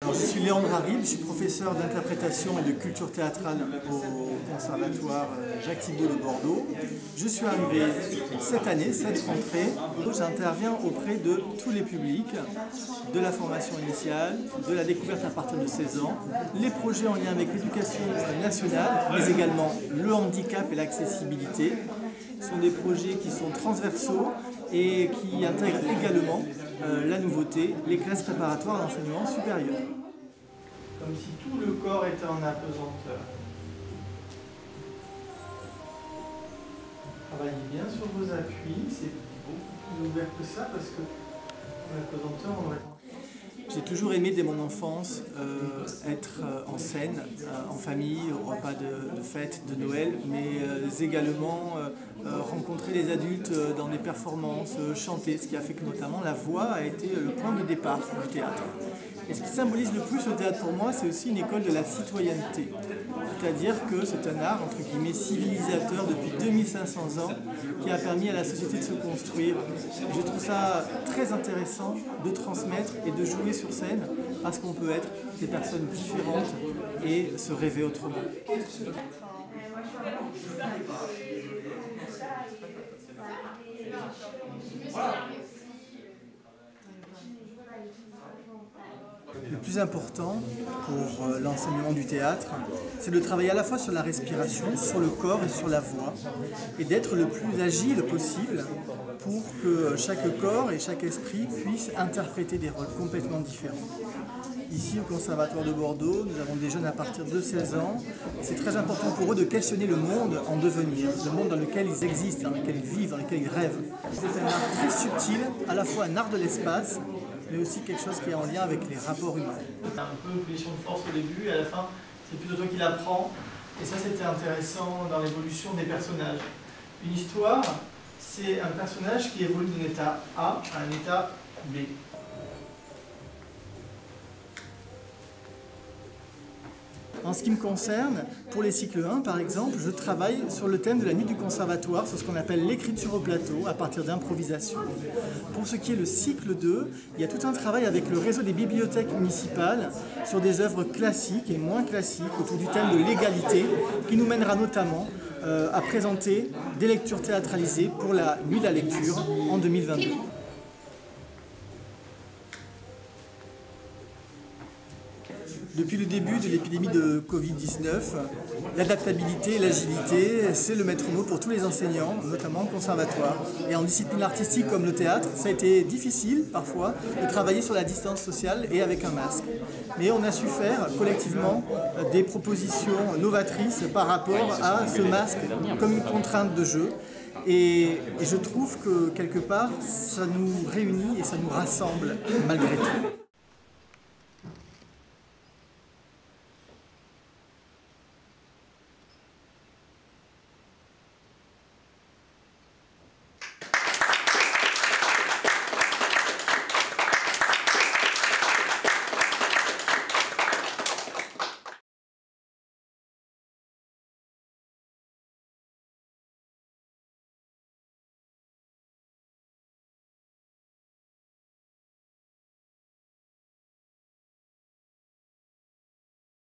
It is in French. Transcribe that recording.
Alors, je suis Léandre Harib, je suis professeur d'interprétation et de culture théâtrale au Conservatoire Jacques Thibault de Bordeaux. Je suis arrivé cette année, cette rentrée. J'interviens auprès de tous les publics, de la formation initiale, de la découverte à partir de 16 ans, les projets en lien avec l'éducation nationale, mais également le handicap et l'accessibilité. Ce sont des projets qui sont transversaux et qui intègrent également la nouveauté, les classes préparatoires d'enseignement supérieur. Comme si tout le corps était en apesanteur. Travaillez bien sur vos appuis, c'est beaucoup plus ouvert que ça parce que l'apesanteur, on aurait... J'ai toujours aimé dès mon enfance être en scène, en famille, au repas de fête, de Noël, mais également rencontrer les adultes dans des performances, chanter, ce qui a fait que notamment la voix a été le point de départ du théâtre. Et ce qui symbolise le plus le théâtre pour moi, c'est aussi une école de la citoyenneté. C'est-à-dire que c'est un art, entre guillemets, civilisateur depuis 2500 ans qui a permis à la société de se construire. Je trouve ça très intéressant de transmettre et de jouer sur scène parce qu'on peut être des personnes différentes et se rêver autrement. Le plus important pour l'enseignement du théâtre, c'est de travailler à la fois sur la respiration, sur le corps et sur la voix, et d'être le plus agile possible pour que chaque corps et chaque esprit puissent interpréter des rôles complètement différents. Ici, au Conservatoire de Bordeaux, nous avons des jeunes à partir de 16 ans. C'est très important pour eux de questionner le monde en devenir, le monde dans lequel ils existent, dans lequel ils vivent, dans lequel ils rêvent. C'est un art très subtil, à la fois un art de l'espace, mais aussi quelque chose qui est en lien avec les rapports humains. Un peu une position de force au début, et à la fin, c'est plutôt toi qui l'apprends. Et ça, c'était intéressant dans l'évolution des personnages. Une histoire, c'est un personnage qui évolue d'un état A à un état B. En ce qui me concerne, pour les cycles 1 par exemple, je travaille sur le thème de la nuit du conservatoire, sur ce qu'on appelle l'écriture au plateau, à partir d'improvisation. Pour ce qui est le cycle 2, il y a tout un travail avec le réseau des bibliothèques municipales sur des œuvres classiques et moins classiques autour du thème de l'égalité, qui nous mènera notamment à présenter des lectures théâtralisées pour la nuit de la lecture en 2022. Depuis le début de l'épidémie de Covid-19, l'adaptabilité et l'agilité, c'est le maître mot pour tous les enseignants, notamment au conservatoire. Et en discipline artistique comme le théâtre, ça a été difficile parfois de travailler sur la distance sociale et avec un masque. Mais on a su faire collectivement des propositions novatrices par rapport à ce masque comme une contrainte de jeu. Et je trouve que quelque part, ça nous réunit et ça nous rassemble malgré tout.